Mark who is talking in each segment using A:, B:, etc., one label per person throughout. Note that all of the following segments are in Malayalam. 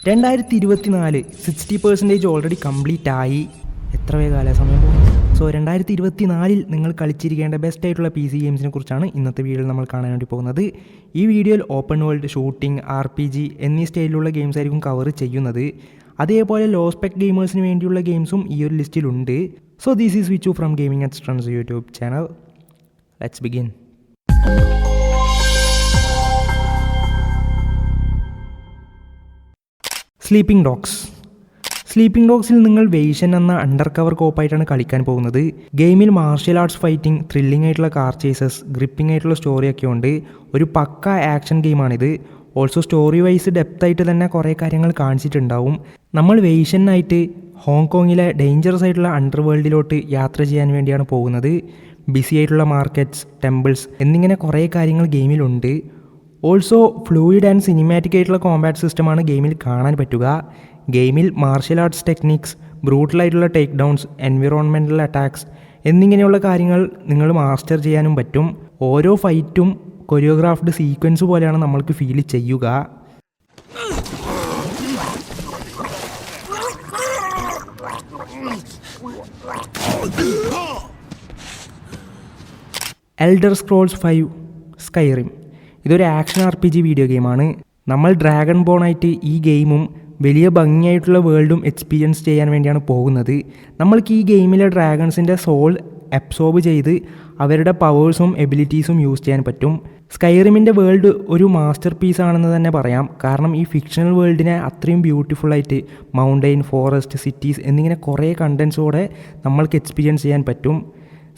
A: 2024 60% ഓൾറെഡി കംപ്ലീറ്റ് ആയി. എത്ര വേഗമല്ലേ സമയം പോകുന്നത്. സോ 2024 നിങ്ങൾ കളിച്ചിരിക്കേണ്ട ബെസ്റ്റ് ആയിട്ടുള്ള PC ഗെയിംസിനെ കുറിച്ചാണ് ഇന്നത്തെ വീഡിയോയിൽ നമ്മൾ കാണാൻ വേണ്ടി പോകുന്നത്. ഈ വീഡിയോയിൽ ഓപ്പൺ വേൾഡ്, ഷൂട്ടിംഗ്, RPG എന്നീ സ്റ്റൈലിലുള്ള ഗെയിംസ് ആയിരിക്കും കവർ ചെയ്യുന്നത്. അതേപോലെ ലോ സ്പെക് ഗെയിമേഴ്സിന് വേണ്ടിയുള്ള ഗെയിംസും ഈ ഒരു ലിസ്റ്റിലുണ്ട്. So this is Vichu from gaming at സ്ട്രൺസ് YouTube channel. Let's begin. Sleeping ഡോഗ്സിൽ നിങ്ങൾ വെയ്ഷൻ എന്ന അണ്ടർ കവർ കോപ്പായിട്ടാണ് കളിക്കാൻ പോകുന്നത്. ഗെയിമിൽ മാർഷ്യൽ ആർട്സ്, ഫൈറ്റിംഗ്, ത്രില്ലിംഗ് ആയിട്ടുള്ള കാർ ചേസസ്, ഗ്രിപ്പിംഗ് ആയിട്ടുള്ള സ്റ്റോറിയൊക്കെ ഉണ്ട്. ഒരു പക്ക ആക്ഷൻ ഗെയിമാണിത്. ഓൾസോ സ്റ്റോറി വൈസ് ഡെപ്തായിട്ട് തന്നെ കുറേ കാര്യങ്ങൾ കാണിച്ചിട്ടുണ്ടാവും. നമ്മൾ വെയ്ഷനായിട്ട് ഹോങ്കോങ്ങിലെ ഡേഞ്ചറസ് ആയിട്ടുള്ള അണ്ടർ വേൾഡിലോട്ട് യാത്ര ചെയ്യാൻ വേണ്ടിയാണ് പോകുന്നത്. ബിസി ആയിട്ടുള്ള മാർക്കറ്റ്സ്, ടെമ്പിൾസ് എന്നിങ്ങനെ കുറേ കാര്യങ്ങൾ ഗെയിമിലുണ്ട്. ഓൾസോ ഫ്ലൂയിഡ് ആൻഡ് സിനിമാറ്റിക് ആയിട്ടുള്ള കോമ്പാറ്റ് സിസ്റ്റമാണ് ഗെയിമിൽ കാണാൻ പറ്റുക. ഗെയിമിൽ മാർഷ്യൽ ആർട്സ് ടെക്നിക്സ്, ബ്രൂട്ടലായിട്ടുള്ള ടേക്ക് ഡൗൺസ്, എൻവിറോൺമെൻറ്റൽ അറ്റാക്സ് എന്നിങ്ങനെയുള്ള കാര്യങ്ങൾ നിങ്ങൾ മാസ്റ്റർ ചെയ്യാനും പറ്റും. ഓരോ ഫൈറ്റും കൊറിയോഗ്രാഫ്ഡ് സീക്വൻസ് പോലെയാണ് നമ്മൾക്ക് ഫീൽ ചെയ്യുക. എൽഡർ സ്ക്രോൾസ് 5 സ്കൈറിം ഇതൊരു ആക്ഷൻ RPG വീഡിയോ ഗെയിമാണ്. നമ്മൾ ഡ്രാഗൺ ബോണായിട്ട് ഈ ഗെയിമും വലിയ ഭംഗിയായിട്ടുള്ള വേൾഡും എക്സ്പീരിയൻസ് ചെയ്യാൻ വേണ്ടിയാണ് പോകുന്നത്. നമ്മൾക്ക് ഈ ഗെയിമിലെ ഡ്രാഗൺസിൻ്റെ സോൾ അബ്സോർബ് ചെയ്ത് അവരുടെ പവേഴ്സും എബിലിറ്റീസും യൂസ് ചെയ്യാൻ പറ്റും. സ്കൈറിമിൻ്റെ വേൾഡ് ഒരു മാസ്റ്റർ പീസ് ആണെന്ന് തന്നെ പറയാം. കാരണം ഈ ഫിക്ഷണൽ വേൾഡിനെ അത്രയും ബ്യൂട്ടിഫുള്ളായിട്ട് മൗണ്ടെയിൻ, ഫോറസ്റ്റ്, സിറ്റീസ് എന്നിങ്ങനെ കുറേ കണ്ടൻസോടെ നമ്മൾക്ക് എക്സ്പീരിയൻസ് ചെയ്യാൻ പറ്റും.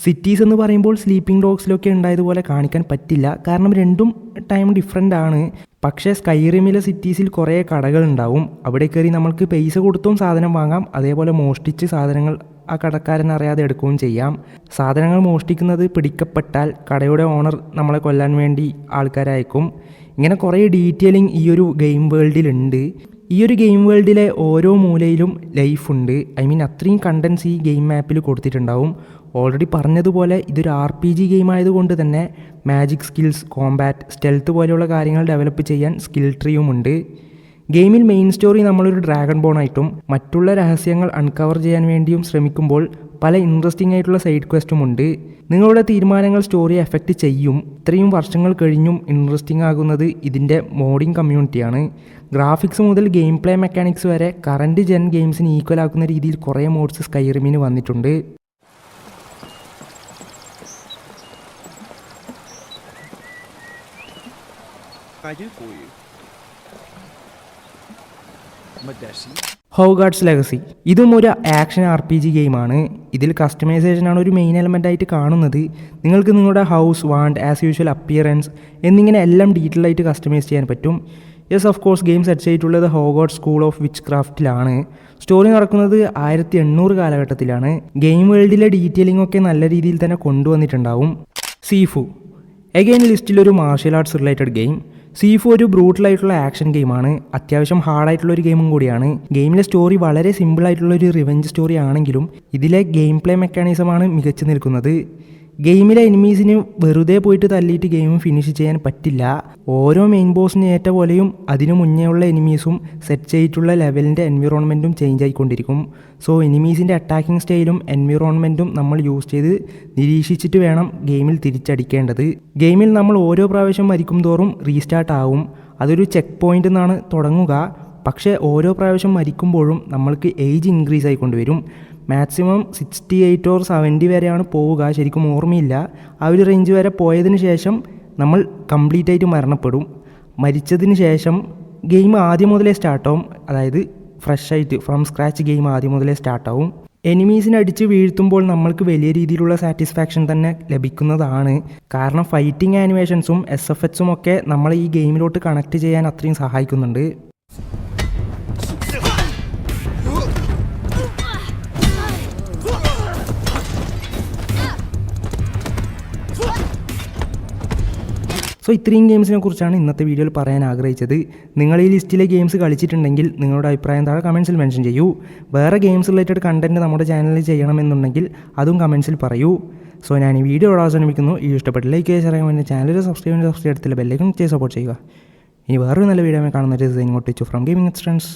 A: സിറ്റീസ് എന്ന് പറയുമ്പോൾ സ്ലീപ്പിംഗ് ഡോഗ്സിലൊക്കെ ഉണ്ടായതുപോലെ കാണിക്കാൻ പറ്റില്ല, കാരണം രണ്ടും ടൈം ഡിഫറെൻ്റ് ആണ്. പക്ഷേ സ്കൈറിമിലെ സിറ്റീസിൽ കുറേ കടകളുണ്ടാവും. അവിടെ കയറി നമ്മൾക്ക് പൈസ കൊടുത്തും സാധനം വാങ്ങാം. അതേപോലെ മോഷ്ടിച്ച് സാധനങ്ങൾ ആ കടക്കാരൻ അറിയാതെ എടുക്കുകയും ചെയ്യാം. സാധനങ്ങൾ മോഷ്ടിക്കുന്നത് പിടിക്കപ്പെട്ടാൽ കടയുടെ ഓണർ നമ്മളെ കൊല്ലാൻ വേണ്ടി ആൾക്കാരയക്കും. ഇങ്ങനെ കുറേ ഡീറ്റെയിലിംഗ് ഈ ഒരു ഗെയിം വേൾഡിലുണ്ട്. ഈ ഒരു ഗെയിം വേൾഡിലെ ഓരോ മൂലയിലും ലൈഫുണ്ട്. അത്രയും കണ്ടൻസ് ഈ ഗെയിം മാപ്പിൽ കൊടുത്തിട്ടുണ്ടാവും. ഓൾറെഡി പറഞ്ഞതുപോലെ ഇതൊരു RPG ഗെയിം ആയതുകൊണ്ട് തന്നെ മാജിക് സ്കിൽസ്, കോമ്പാറ്റ്, സ്റ്റെൽത്ത് പോലെയുള്ള കാര്യങ്ങൾ ഡെവലപ്പ് ചെയ്യാൻ സ്കിൽ ട്രീയുമുണ്ട്. ഗെയിമിൽ മെയിൻ സ്റ്റോറി നമ്മളൊരു ഡ്രാഗൺ ബോണായിട്ടും മറ്റുള്ള രഹസ്യങ്ങൾ അൺകവർ ചെയ്യാൻ വേണ്ടിയും ശ്രമിക്കുമ്പോൾ പല ഇൻട്രസ്റ്റിംഗ് ആയിട്ടുള്ള സൈഡ് ക്വസ്റ്റും ഉണ്ട്. നിങ്ങളുടെ തീരുമാനങ്ങൾ സ്റ്റോറിയെ എഫക്റ്റ് ചെയ്യും. ഇത്രയും വർഷങ്ങൾ കഴിഞ്ഞും ഇൻട്രസ്റ്റിംഗ് ആകുന്നത് ഇതിൻ്റെ മോഡിംഗ് കമ്മ്യൂണിറ്റിയാണ്. ഗ്രാഫിക്സ് മുതൽ ഗെയിം പ്ലേ മെക്കാനിക്സ് വരെ കറൻറ്റ് ജെൻ ഗെയിംസിന് ഈക്വൽ ആക്കുന്ന രീതിയിൽ കുറേ മോഡ്സ് സ്കൈറിമിന് വന്നിട്ടുണ്ട്. ഹോഗാർട്സ് ലെഗസി ഇതും ഒരു ആക്ഷൻ RPG ഗെയിമാണ്. ഇതിൽ കസ്റ്റമൈസേഷനാണ് ഒരു മെയിൻ എലമെൻ്റ് ആയിട്ട് കാണുന്നത്. നിങ്ങൾക്ക് നിങ്ങളുടെ house, want, as usual appearance എന്നിങ്ങനെ എല്ലാം ഡീറ്റെയിൽ ആയിട്ട് കസ്റ്റമൈസ് ചെയ്യാൻ പറ്റും. Yes, of course game set ചെയ്തിട്ടുള്ളത് ഹോഗാർട്സ് സ്കൂൾ ഓഫ് വിച്ച് ക്രാഫ്റ്റിലാണ്. സ്റ്റോറി നടക്കുന്നത് 1800 കാലഘട്ടത്തിലാണ്. ഗെയിം വേൾഡിലെ ഡീറ്റെയിലിംഗ് ഒക്കെ നല്ല രീതിയിൽ തന്നെ കൊണ്ടുവന്നിട്ടുണ്ടാവും. സീഫു എഗെയിൻ ലിസ്റ്റിലൊരു martial arts related game. Sifu ഒരു ബ്രൂട്ടലായിട്ടുള്ള ആക്ഷൻ ഗെയിമാണ്. അത്യാവശ്യം ഹാർഡായിട്ടുള്ള ഒരു ഗെയിമും കൂടിയാണ്. ഗെയിമിലെ സ്റ്റോറി വളരെ സിമ്പിളായിട്ടുള്ള ഒരു റിവെഞ്ച് സ്റ്റോറി ആണെങ്കിലും ഇതിലെ ഗെയിം പ്ലേ മെക്കാനിസമാണ് മികച്ചു നിൽക്കുന്നത്. ഗെയിമിലെ എനിമീസിന് വെറുതെ പോയിട്ട് തല്ലിയിട്ട് ഗെയിം ഫിനിഷ് ചെയ്യാൻ പറ്റില്ല. ഓരോ മെയിൻ ബോസിന് ഏറ്റ പോലെയും അതിനു മുന്നേ ഉള്ള എനിമീസും സെറ്റ് ചെയ്തിട്ടുള്ള ലെവലിൻ്റെ എൻവിറോൺമെൻറ്റും ചേഞ്ച് ആയിക്കൊണ്ടിരിക്കും. സോ എനിമീസിൻ്റെ അറ്റാക്കിംഗ് സ്റ്റൈലും എൻവിറോൺമെൻറ്റും നമ്മൾ യൂസ് ചെയ്ത് നിരീക്ഷിച്ചിട്ട് വേണം ഗെയിമിൽ തിരിച്ചടിക്കേണ്ടത്. ഗെയിമിൽ നമ്മൾ ഓരോ പ്രാവശ്യം മരിക്കും തോറും റീസ്റ്റാർട്ട് ആവും. അതൊരു ചെക്ക് പോയിൻ്റ് നിന്നാണ് തുടങ്ങുക. പക്ഷേ ഓരോ പ്രാവശ്യം മരിക്കുമ്പോഴും നമ്മൾക്ക് ഏജ് ഇൻക്രീസ് ആയിക്കൊണ്ടുവരും. മാക്സിമം 68 or 70 വരെയാണ് പോവുക, ശരിക്കും ഓർമ്മയില്ല. ആ ഒരു റേഞ്ച് വരെ പോയതിന് ശേഷം നമ്മൾ കംപ്ലീറ്റ് ആയിട്ട് മരണപ്പെടും. മരിച്ചതിന് ശേഷം ഗെയിം ആദ്യം മുതലേ സ്റ്റാർട്ടാവും. അതായത് ഫ്രഷ് ആയിട്ട് ഫ്രം സ്ക്രാച്ച് ഗെയിം ആദ്യം മുതലേ സ്റ്റാർട്ടാവും. എനിമീസിനെ അടിച്ച് വീഴ്ത്തുമ്പോൾ നമ്മൾക്ക് വലിയ രീതിയിലുള്ള സാറ്റിസ്ഫാക്ഷൻ തന്നെ ലഭിക്കുന്നതാണ്. കാരണം ഫൈറ്റിംഗ് ആനിമേഷൻസും SFXും ഒക്കെ നമ്മളെ ഈ ഗെയിമിലോട്ട് കണക്ട് ചെയ്യാൻ അത്രയും സഹായിക്കുന്നുണ്ട്. സോ ഇത്രയും ഗെയിംസിനെ കുറിച്ചാണ് ഇന്നത്തെ വീഡിയോയിൽ പറയാൻ ആഗ്രഹിച്ചത്. നിങ്ങൾ ഈ ലിസ്റ്റിലെ ഗെയിംസ് കളിച്ചിട്ടുണ്ടെങ്കിൽ നിങ്ങളുടെ അഭിപ്രായം താഴെ കമൻസിൽ മെൻഷൻ ചെയ്യൂ. വേറെ ഗെയിംസ് റിലേറ്റഡ് കണ്ടൻറ്റ് നമ്മുടെ ചാനലിൽ ചെയ്യണമെന്നുണ്ടെങ്കിൽ അതും കമൻസിൽ പറയൂ. സോ ഞാൻ ഈ വീഡിയോ ഇവിടെ അവസാനിപ്പിക്കുന്നു. ഈ ഇഷ്ടപ്പെട്ട ലൈക്ക് ചെയ്ത് ഷെയർ ചെയ്യാൻ വേണ്ടി ചാനൽ സബ്സ്ക്രൈബ് എടുത്തില്ല ബെല്ലൈക്കൺ ചെയ്ത് സപ്പോർട്ട് ചെയ്യുക. ഇനി വേറൊരു നല്ല വീഡിയോ കാണുന്നത് ഇങ്ങോട്ട് from gaming at strons.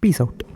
A: Peace out.